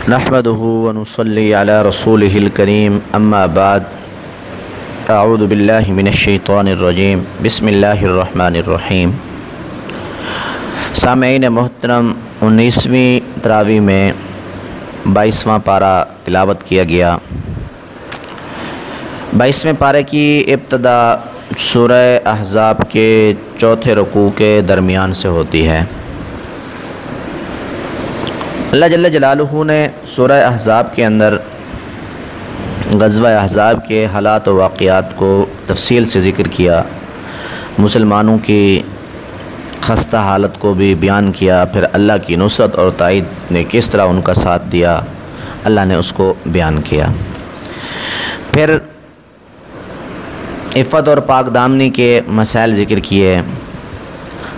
نحمده ونصلي على رسوله الكريم اما بعد اعوذ باللہ من الشیطان الرجیم بسم اللہ الرحمن الرحیم۔ سامعین محترم، 19ویں تراویح میں 22واں پارہ تلاوت کیا گیا۔ 22ویں پارے کی ابتدا سورہ احزاب کے چوتھے رکوع کے درمیان سے ہوتی ہے۔ اللہ جل جلالہ نے سورہ احزاب کے اندر غزوہ احزاب کے حالات و واقعات کو تفصیل سے ذکر کیا، مسلمانوں کی خستہ حالت کو بھی بیان کیا، پھر اللہ کی نصرت اور تائید نے کس طرح ان کا ساتھ دیا اللہ نے اس کو بیان کیا۔ پھر عفت اور پاک دامنی کے مسائل ذکر کیے،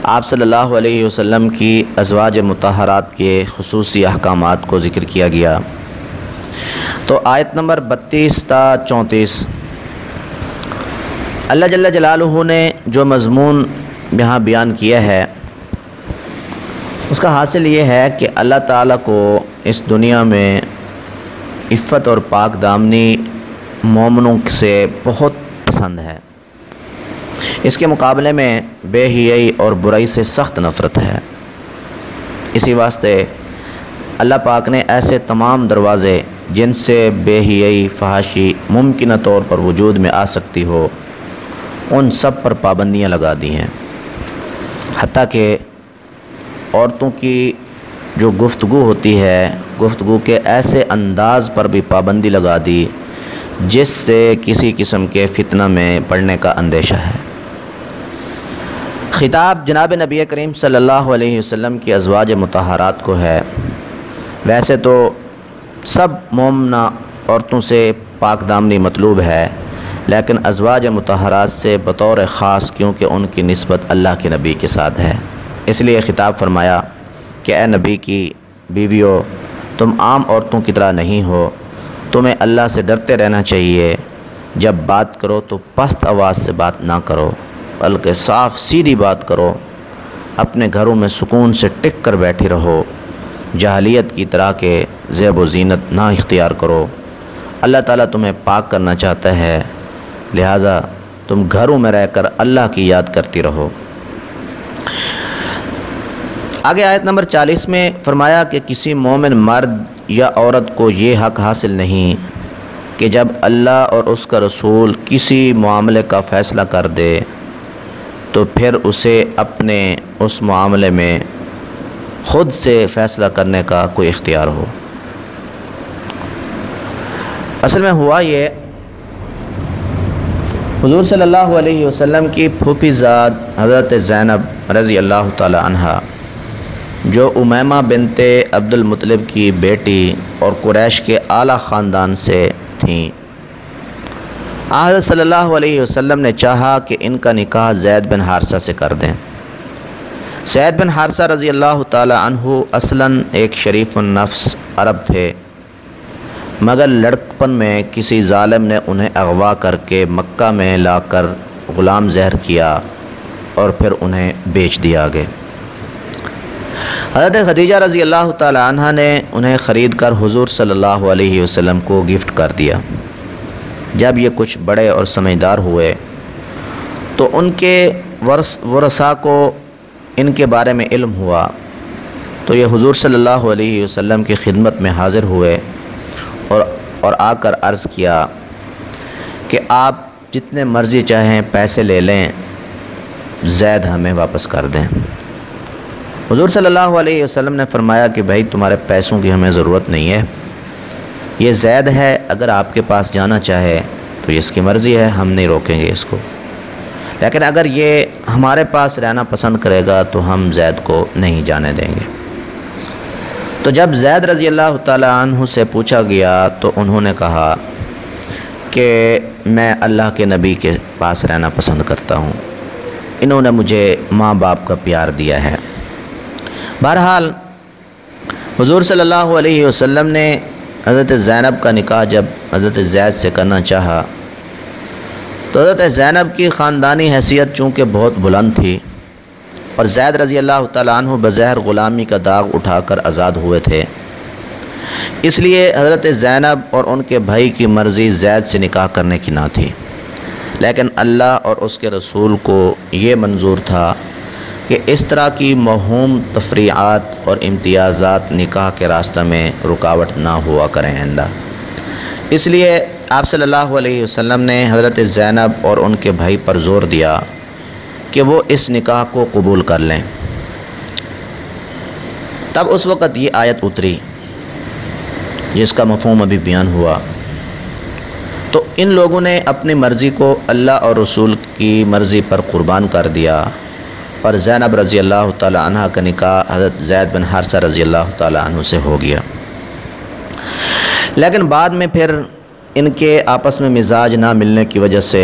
آپ صلی اللہ علیہ وسلم کی ازواج مطہرات کے خصوصی احکامات کو ذکر کیا گیا۔ تو آیت نمبر 32 تا 34 اللہ جل جلالہ نے جو مضمون یہاں بیان کیا ہے اس کا حاصل یہ ہے کہ اللہ تعالیٰ کو اس دنیا میں عفت اور پاک دامنی مومنوں سے بہت پسند ہے، اس کے مقابلے میں بے حیائی اور برائی سے سخت نفرت ہے۔ اسی واسطے اللہ پاک نے ایسے تمام دروازے جن سے بے حیائی فحاشی ممکنہ طور پر وجود میں آ سکتی ہو ان سب پر پابندیاں لگا دی ہیں، حتیٰ کہ عورتوں کی جو گفتگو ہوتی ہے گفتگو کے ایسے انداز پر بھی پابندی لگا دی جس سے کسی قسم کے فتنہ میں پڑنے کا اندیشہ ہے۔ خطاب جناب نبی کریم صلی اللہ علیہ وسلم کی ازواج مطہرات کو ہے۔ ویسے تو سب مومنہ عورتوں سے پاک دامنی مطلوب ہے، لیکن ازواج مطہرات سے بطور خاص، کیونکہ ان کی نسبت اللہ کے نبی کے ساتھ ہے، اس لیے خطاب فرمایا کہ اے نبی کی بیویوں، تم عام عورتوں کی طرح نہیں ہو، تمہیں اللہ سے ڈرتے رہنا چاہیے، جب بات کرو تو پست آواز سے بات نہ کرو بلکہ صاف سیدھی بات کرو، اپنے گھروں میں سکون سے ٹک کر بیٹھی رہو، جاہلیت کی طرح کے زیب و زینت نہ اختیار کرو۔ اللہ تعالیٰ تمہیں پاک کرنا چاہتا ہے، لہٰذا تم گھروں میں رہ کر اللہ کی یاد کرتی رہو۔ آگے آیت نمبر 40 میں فرمایا کہ کسی مومن مرد یا عورت کو یہ حق حاصل نہیں کہ جب اللہ اور اس کا رسول کسی معاملے کا فیصلہ کر دے تو پھر اسے اپنے اس معاملے میں خود سے فیصلہ کرنے کا کوئی اختیار ہو۔ اصل میں ہوا یہ، حضور صلی اللہ علیہ وسلم کی پھوپھی زاد حضرت زینب رضی اللہ تعالی عنہا، جو امیمہ بنت عبد المطلب کی بیٹی اور قریش کے اعلیٰ خاندان سے تھیں، حضرت صلی اللہ علیہ وسلم نے چاہا کہ ان کا نکاح زید بن حارثہ سے کر دیں۔ زید بن حارثہ رضی اللہ تعالی عنہ اصلاً ایک شریف النفس عرب تھے، مگر لڑکپن میں کسی ظالم نے انہیں اغوا کر کے مکہ میں لا کر غلام زہر کیا اور پھر انہیں بیچ دیا آگے۔ حضرت خدیجہ رضی اللہ تعالی عنہ نے انہیں خرید کر حضور صلی اللہ علیہ وسلم کو گفٹ کر دیا۔ جب یہ کچھ بڑے اور سمجھدار ہوئے تو ان کے ورثاء کو ان کے بارے میں علم ہوا تو یہ حضور صلی اللہ علیہ وسلم کی خدمت میں حاضر ہوئے اور آ کر عرض کیا کہ آپ جتنے مرضی چاہیں پیسے لے لیں، زید ہمیں واپس کر دیں۔ حضور صلی اللہ علیہ وسلم نے فرمایا کہ بھائی تمہارے پیسوں کی ہمیں ضرورت نہیں ہے، یہ زید ہے، اگر آپ کے پاس جانا چاہے تو یہ اس کی مرضی ہے، ہم نہیں روکیں گے اس کو، لیکن اگر یہ ہمارے پاس رہنا پسند کرے گا تو ہم زید کو نہیں جانے دیں گے۔ تو جب زید رضی اللہ تعالی عنہ سے پوچھا گیا تو انہوں نے کہا کہ میں اللہ کے نبی کے پاس رہنا پسند کرتا ہوں، انہوں نے مجھے ماں باپ کا پیار دیا ہے۔ بہرحال حضور صلی اللہ علیہ وسلم نے حضرت زینب کا نکاح جب حضرت زید سے کرنا چاہا تو حضرت زینب کی خاندانی حیثیت چونکہ بہت بلند تھی اور زید رضی اللہ تعالیٰ عنہ بظاہر غلامی کا داغ اٹھا کر آزاد ہوئے تھے، اس لیے حضرت زینب اور ان کے بھائی کی مرضی زید سے نکاح کرنے کی نہ تھی، لیکن اللہ اور اس کے رسول کو یہ منظور تھا کہ اس طرح کی موہوم تفریعات اور امتیازات نکاح کے راستہ میں رکاوٹ نہ ہوا کریں آئندہ۔ اس لیے آپ صلی اللہ علیہ وسلم نے حضرت زینب اور ان کے بھائی پر زور دیا کہ وہ اس نکاح کو قبول کر لیں۔ تب اس وقت یہ آیت اتری جس کا مفہوم ابھی بیان ہوا۔ تو ان لوگوں نے اپنی مرضی کو اللہ اور رسول کی مرضی پر قربان کر دیا، اور زینب رضی اللہ تعالی عنہ کا نکاح حضرت زید بن حارثہ رضی اللہ تعالی عنہ سے ہو گیا۔ لیکن بعد میں پھر ان کے آپس میں مزاج نہ ملنے کی وجہ سے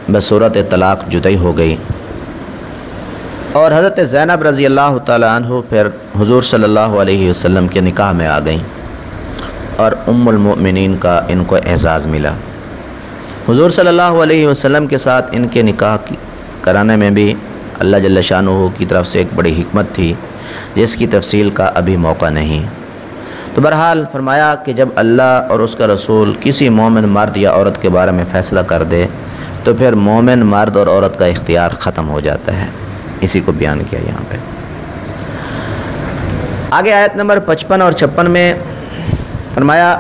بصورت طلاق جدائی ہو گئی، اور حضرت زینب رضی اللہ تعالی عنہ پھر حضور صلی اللہ علیہ وسلم کے نکاح میں آ گئیں، اور ام المؤمنین کا ان کو اعزاز ملا۔ حضور صلی اللہ علیہ وسلم کے ساتھ ان کے نکاح کرانے میں بھی اللہ جل شانہ کی طرف سے ایک بڑی حکمت تھی، جس کی تفصیل کا ابھی موقع نہیں۔ تو بہرحال فرمایا کہ جب اللہ اور اس کا رسول کسی مومن مرد یا عورت کے بارے میں فیصلہ کر دے تو پھر مومن مرد اور عورت کا اختیار ختم ہو جاتا ہے۔ اسی کو بیان کیا یہاں پہ۔ آگے آیت نمبر 55 اور 56 میں فرمایا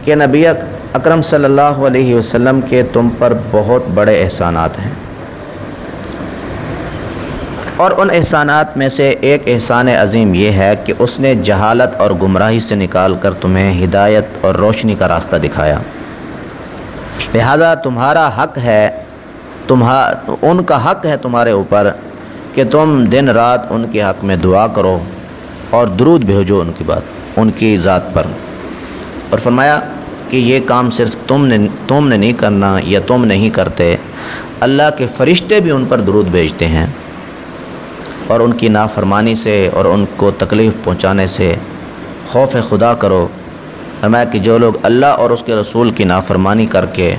کہ نبی اکرم صلی اللہ علیہ وسلم کے تم پر بہت بڑے احسانات ہیں، اور ان احسانات میں سے ایک احسان عظیم یہ ہے کہ اس نے جہالت اور گمراہی سے نکال کر تمہیں ہدایت اور روشنی کا راستہ دکھایا، لہذا تمہارا حق ہے ان کا حق ہے تمہارے اوپر کہ تم دن رات ان کے حق میں دعا کرو اور درود بھیجو ان کی ذات پر۔ اور فرمایا کہ یہ کام صرف تم نے نہیں کرنا یا تم نہیں کرتے، اللہ کے فرشتے بھی ان پر درود بھیجتے ہیں، اور ان کی نافرمانی سے اور ان کو تکلیف پہنچانے سے خوف خدا کرو۔ فرمایا کہ جو لوگ اللہ اور اس کے رسول کی نافرمانی کر کے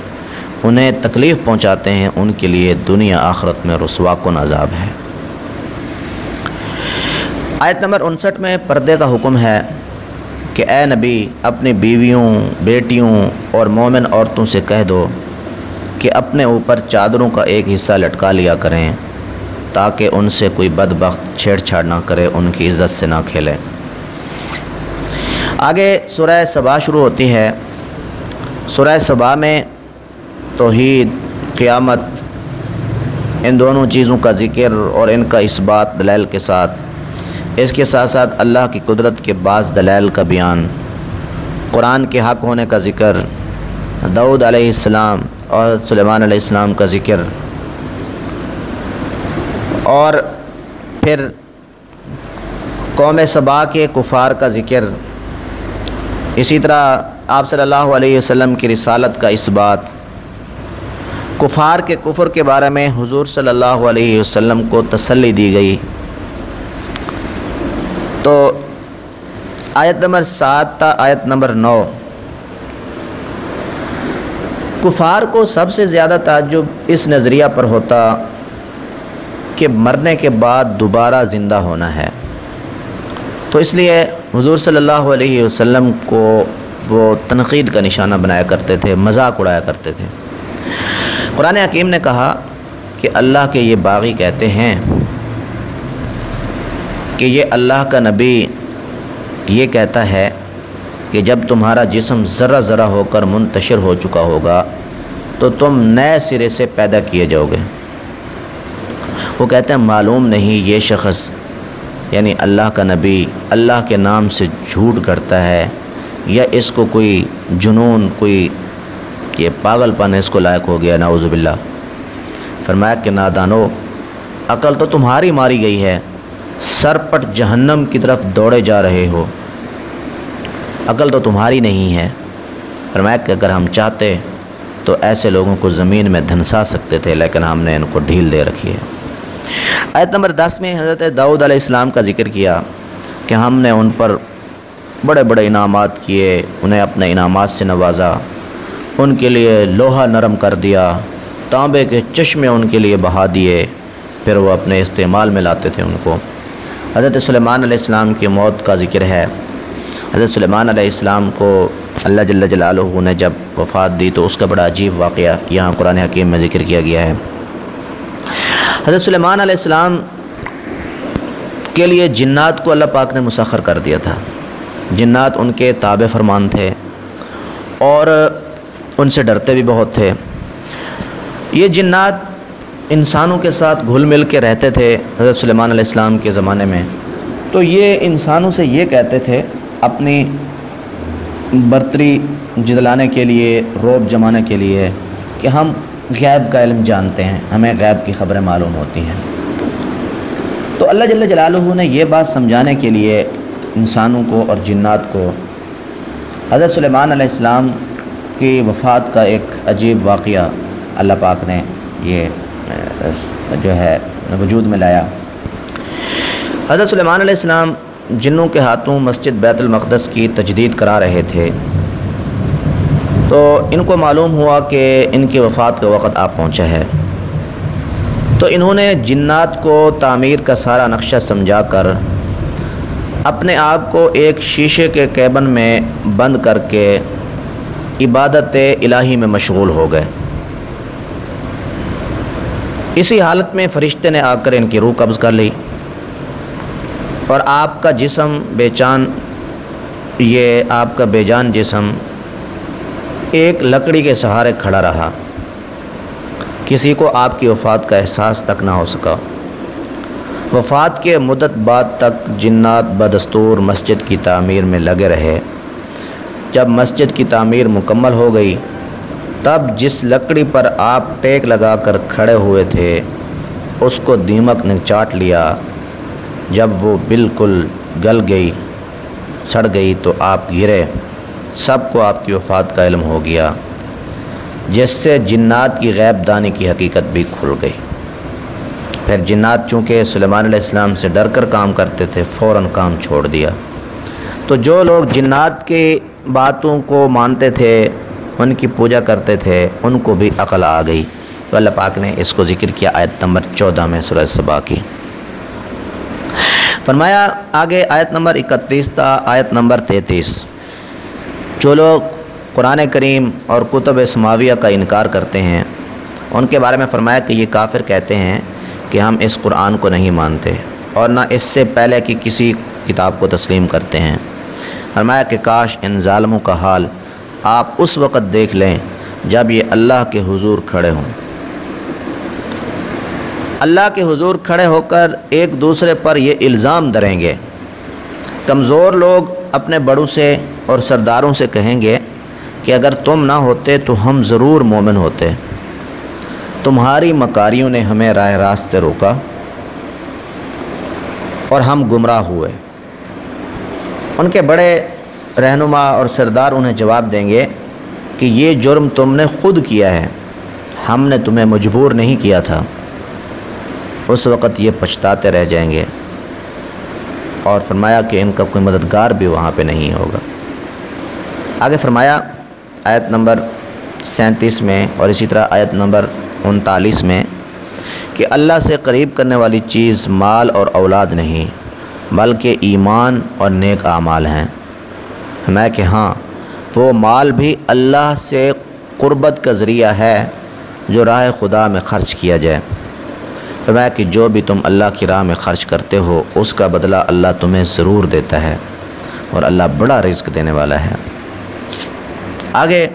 انہیں تکلیف پہنچاتے ہیں ان کے لیے دنیا آخرت میں رسوا کن عذاب ہے۔ آیت نمبر 59 میں پردے کا حکم ہے کہ اے نبی اپنی بیویوں، بیٹیوں اور مومن عورتوں سے کہہ دو کہ اپنے اوپر چادروں کا ایک حصہ لٹکا لیا کریں تاکہ ان سے کوئی بدبخت چھیڑ چھاڑ نہ کرے، ان کی عزت سے نہ کھیلے۔ آگے سورہ سبا شروع ہوتی ہے۔ سورہ سبا میں توحید، قیامت، ان دونوں چیزوں کا ذکر اور ان کا اثبات دلائل کے ساتھ، اس کے ساتھ ساتھ اللہ کی قدرت کے بعض دلائل کا بیان، قرآن کے حق ہونے کا ذکر، داؤد علیہ السلام اور سلیمان علیہ السلام کا ذکر، اور پھر قوم سبا کے کفار کا ذکر، اسی طرح آپ صلی اللہ علیہ وسلم کی رسالت کا اثبات، کفار کے کفر کے بارے میں حضور صلی اللہ علیہ وسلم کو تسلی دی گئی۔ تو آیت نمبر 7 تا آیت نمبر 9 کفار کو سب سے زیادہ تعجب اس نظریہ پر ہوتا کہ مرنے کے بعد دوبارہ زندہ ہونا ہے، تو اس لیے حضور صلی اللہ علیہ وسلم کو وہ تنقید کا نشانہ بنایا کرتے تھے، مذاق اڑایا کرتے تھے۔ قرآن حکیم نے کہا کہ اللہ کے یہ باغی کہتے ہیں کہ یہ اللہ کا نبی یہ کہتا ہے کہ جب تمہارا جسم ذرہ ذرہ ہو کر منتشر ہو چکا ہوگا تو تم نئے سرے سے پیدا کیے جاؤ گے۔ وہ کہتے ہیں معلوم نہیں یہ شخص یعنی اللہ کا نبی اللہ کے نام سے جھوٹ کرتا ہے یا اس کو کوئی جنون، کوئی یہ پاگل پن اس کو لائق ہو گیا، نعوذ باللہ۔ فرمایا کہ نادانو، عقل تو تمہاری ماری گئی ہے، سر پٹ جہنم کی طرف دوڑے جا رہے ہو، عقل تو تمہاری نہیں ہے۔ فرمایا کہ اگر ہم چاہتے تو ایسے لوگوں کو زمین میں دھنسا سکتے تھے، لیکن ہم نے ان کو ڈھیل دے رکھی ہے۔ آیت نمبر 10 میں حضرت داؤد علیہ السلام کا ذکر کیا کہ ہم نے ان پر بڑے بڑے انعامات کیے، انہیں اپنے انعامات سے نوازا، ان کے لیے لوہا نرم کر دیا، تانبے کے چشمے ان کے لیے بہا دیے، پھر وہ اپنے استعمال میں لاتے تھے ان کو۔ حضرت سلیمان علیہ السلام کی موت کا ذکر ہے، حضرت سلیمان علیہ السلام کو اللہ جل جلالہ نے جب وفات دی تو اس کا بڑا عجیب واقعہ یہاں قرآن حکیم میں ذکر کیا گیا ہے۔ حضرت سلیمان علیہ السلام کے لیے جنات کو اللہ پاک نے مسخر کر دیا تھا۔ جنات ان کے تابع فرمان تھے اور ان سے ڈرتے بھی بہت تھے۔ یہ جنات انسانوں کے ساتھ گھل مل کے رہتے تھے حضرت سلیمان علیہ السلام کے زمانے میں، تو یہ انسانوں سے یہ کہتے تھے اپنی برتری جدلانے کے لیے، رعب جمانے کے لیے کہ ہم غیب کا علم جانتے ہیں، ہمیں غیب کی خبریں معلوم ہوتی ہیں۔ تو اللہ جل جلالہ نے یہ بات سمجھانے کے لیے انسانوں کو اور جنات کو حضرت سلیمان علیہ السلام کی وفات کا ایک عجیب واقعہ اللہ پاک نے یہ جو ہے وجود میں لایا۔ حضرت سلیمان علیہ السلام جنوں کے ہاتھوں مسجد بیت المقدس کی تجدید کرا رہے تھے، تو ان کو معلوم ہوا کہ ان کی وفات کا وقت آ پہنچا ہے، تو انہوں نے جنات کو تعمیر کا سارا نقشہ سمجھا کر اپنے آپ کو ایک شیشے کے کیبن میں بند کر کے عبادت الہی میں مشغول ہو گئے۔ اسی حالت میں فرشتے نے آ کر ان کی روح قبض کر لی اور آپ کا جسم آپ کا بے جان جسم ایک لکڑی کے سہارے کھڑا رہا، کسی کو آپ کی وفات کا احساس تک نہ ہو سکا۔ وفات کے مدت بعد تک جنات بدستور مسجد کی تعمیر میں لگے رہے۔ جب مسجد کی تعمیر مکمل ہو گئی تب جس لکڑی پر آپ ٹیک لگا کر کھڑے ہوئے تھے اس کو دیمک نے چاٹ لیا۔ جب وہ بالکل گل گئی، سڑ گئی تو آپ گرے، سب کو آپ کی وفات کا علم ہو گیا، جس سے جنات کی غیب دانی کی حقیقت بھی کھل گئی۔ پھر جنات چونکہ سلیمان علیہ السلام سے ڈر کر کام کرتے تھے، فوراً کام چھوڑ دیا۔ تو جو لوگ جنات کی باتوں کو مانتے تھے، ان کی پوجا کرتے تھے، ان کو بھی عقل آ گئی۔ تو اللہ پاک نے اس کو ذکر کیا آیت نمبر 14 میں سورہ سبا کی۔ فرمایا آگے آیت نمبر 31 تا آیت نمبر 33، جو لوگ قرآن کریم اور کتب سماویہ کا انکار کرتے ہیں ان کے بارے میں فرمایا کہ یہ کافر کہتے ہیں کہ ہم اس قرآن کو نہیں مانتے اور نہ اس سے پہلے کی کسی کتاب کو تسلیم کرتے ہیں۔ فرمایا کہ کاش ان ظالموں کا حال آپ اس وقت دیکھ لیں جب یہ اللہ کے حضور کھڑے ہوں۔ اللہ کے حضور کھڑے ہو کر ایک دوسرے پر یہ الزام دھریں گے۔ کمزور لوگ اپنے بڑوں سے اور سرداروں سے کہیں گے کہ اگر تم نہ ہوتے تو ہم ضرور مومن ہوتے، تمہاری مکاریوں نے ہمیں راہ راست سے روکا اور ہم گمراہ ہوئے۔ ان کے بڑے رہنما اور سردار انہیں جواب دیں گے کہ یہ جرم تم نے خود کیا ہے، ہم نے تمہیں مجبور نہیں کیا تھا۔ اس وقت یہ پچھتاتے رہ جائیں گے اور فرمایا کہ ان کا کوئی مددگار بھی وہاں پہ نہیں ہوگا۔ آگے فرمایا آیت نمبر 37 میں اور اسی طرح آیت نمبر 39 میں کہ اللہ سے قریب کرنے والی چیز مال اور اولاد نہیں بلکہ ایمان اور نیک اعمال ہیں۔ میں کہ ہاں وہ مال بھی اللہ سے قربت کا ذریعہ ہے جو راہ خدا میں خرچ کیا جائے۔ فرمایا کہ جو بھی تم اللہ کی راہ میں خرچ کرتے ہو اس کا بدلہ اللہ تمہیں ضرور دیتا ہے اور اللہ بڑا رزق دینے والا ہے۔ آگے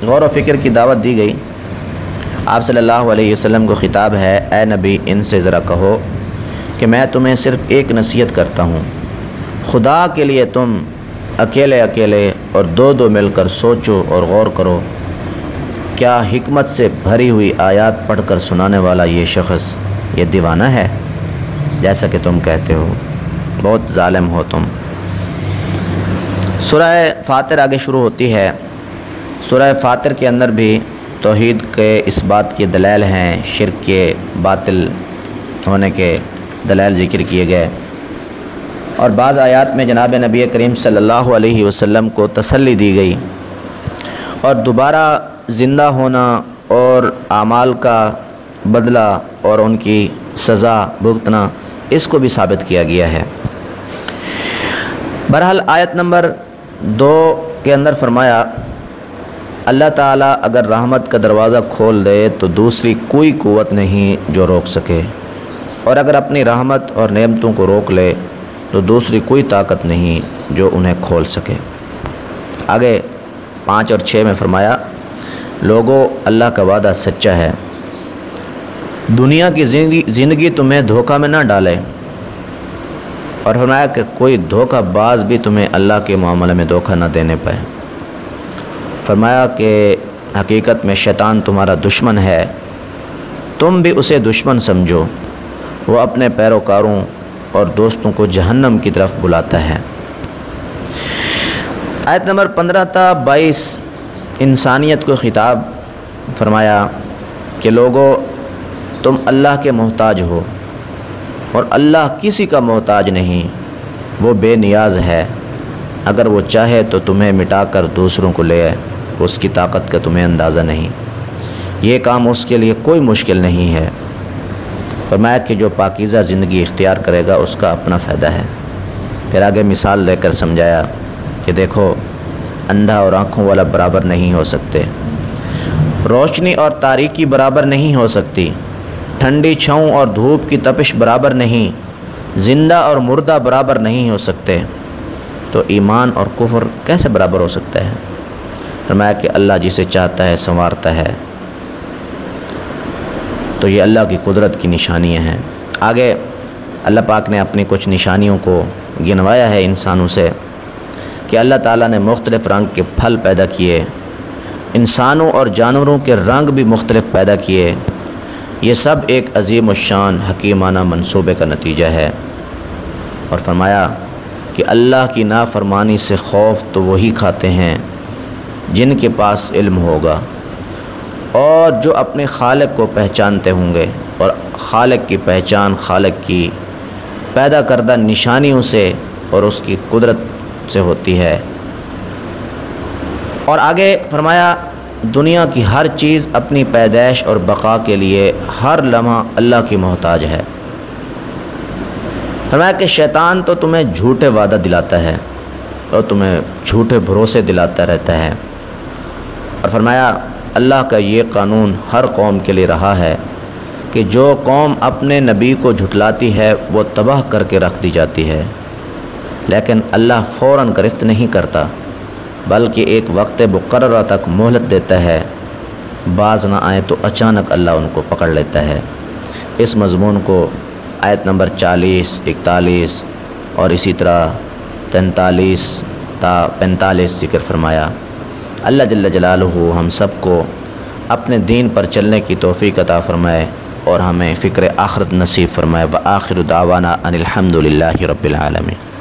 غور و فکر کی دعوت دی گئی۔ آپ صلی اللہ علیہ وسلم کو خطاب ہے، اے نبی ان سے ذرا کہو کہ میں تمہیں صرف ایک نصیحت کرتا ہوں، خدا کے لیے تم اکیلے اکیلے اور دو دو مل کر سوچو اور غور کرو، کیا حکمت سے بھری ہوئی آیات پڑھ کر سنانے والا یہ شخص یہ دیوانہ ہے جیسا کہ تم کہتے ہو؟ بہت ظالم ہو تم۔ سورہ فاطر آگے شروع ہوتی ہے۔ سورہ فاطر کے اندر بھی توحید کے اس بات کے دلائل ہیں، شرک کے باطل ہونے کے دلائل ذکر کیے گئے، اور بعض آیات میں جناب نبی کریم صلی اللہ علیہ وسلم کو تسلی دی گئی اور دوبارہ زندہ ہونا اور اعمال کا بدلہ اور ان کی سزا بھگتنا اس کو بھی ثابت کیا گیا ہے۔ بہرحال آیت نمبر 2 کے اندر فرمایا اللہ تعالیٰ اگر رحمت کا دروازہ کھول دے تو دوسری کوئی قوت نہیں جو روک سکے، اور اگر اپنی رحمت اور نعمتوں کو روک لے تو دوسری کوئی طاقت نہیں جو انہیں کھول سکے۔ آگے 5 اور 6 میں فرمایا لوگوں اللہ کا وعدہ سچا ہے، دنیا کی زندگی تمہیں دھوکہ میں نہ ڈالے، اور فرمایا کہ کوئی دھوکہ باز بھی تمہیں اللہ کے معاملے میں دھوکہ نہ دینے پائے۔ فرمایا کہ حقیقت میں شیطان تمہارا دشمن ہے، تم بھی اسے دشمن سمجھو، وہ اپنے پیروکاروں اور دوستوں کو جہنم کی طرف بلاتا ہے۔ آیت نمبر 15 تا 22 انسانیت کو خطاب فرمایا کہ لوگوں تم اللہ کے محتاج ہو، اور اللہ کسی کا محتاج نہیں، وہ بے نیاز ہے، اگر وہ چاہے تو تمہیں مٹا کر دوسروں کو لے آئے، اس کی طاقت کا تمہیں اندازہ نہیں، یہ کام اس کے لیے کوئی مشکل نہیں ہے۔ فرمایا کہ جو پاکیزہ زندگی اختیار کرے گا اس کا اپنا فائدہ ہے۔ پھر آگے مثال دے کر سمجھایا کہ دیکھو اندھا اور آنکھوں والا برابر نہیں ہو سکتے، روشنی اور تاریکی برابر نہیں ہو سکتی، ٹھنڈی چھاؤں اور دھوپ کی تپش برابر نہیں، زندہ اور مردہ برابر نہیں ہو سکتے، تو ایمان اور کفر کیسے برابر ہو سکتا ہے؟ فرمایا کہ اللہ جسے چاہتا ہے سنوارتا ہے، تو یہ اللہ کی قدرت کی نشانیاں ہیں۔ آگے اللہ پاک نے اپنی کچھ نشانیوں کو گنوایا ہے انسانوں سے کہ اللہ تعالیٰ نے مختلف رنگ کے پھل پیدا کیے، انسانوں اور جانوروں کے رنگ بھی مختلف پیدا کیے، یہ سب ایک عظیم الشان حکیمانہ منصوبے کا نتیجہ ہے۔ اور فرمایا کہ اللہ کی نافرمانی سے خوف تو وہی کھاتے ہیں جن کے پاس علم ہوگا، اور جو اپنے خالق کو پہچانتے ہوں گے، اور خالق کی پہچان خالق کی پیدا کردہ نشانیوں سے اور اس کی قدرت سے ہوتی ہے۔ اور آگے فرمایا دنیا کی ہر چیز اپنی پیدائش اور بقا کے لیے ہر لمحہ اللہ کی محتاج ہے۔ فرمایا کہ شیطان تو تمہیں جھوٹے وعدہ دلاتا ہے اور تمہیں جھوٹے بھروسے دلاتا رہتا ہے، اور فرمایا اللہ کا یہ قانون ہر قوم کے لیے رہا ہے کہ جو قوم اپنے نبی کو جھٹلاتی ہے وہ تباہ کر کے رکھ دی جاتی ہے، لیکن اللہ فوراً گرفت نہیں کرتا بلکہ ایک وقت مقررہ تک مہلت دیتا ہے، باز نہ آئے تو اچانک اللہ ان کو پکڑ لیتا ہے۔ اس مضمون کو آیت نمبر 40، 41 اور اسی طرح 43 تا 45 ذکر فرمایا۔ اللہ جل جلالہ ہم سب کو اپنے دین پر چلنے کی توفیق عطا فرمائے اور ہمیں فکر آخرت نصیب فرمائے۔ وآخر دعوانا ان الحمد للہ رب العالمین۔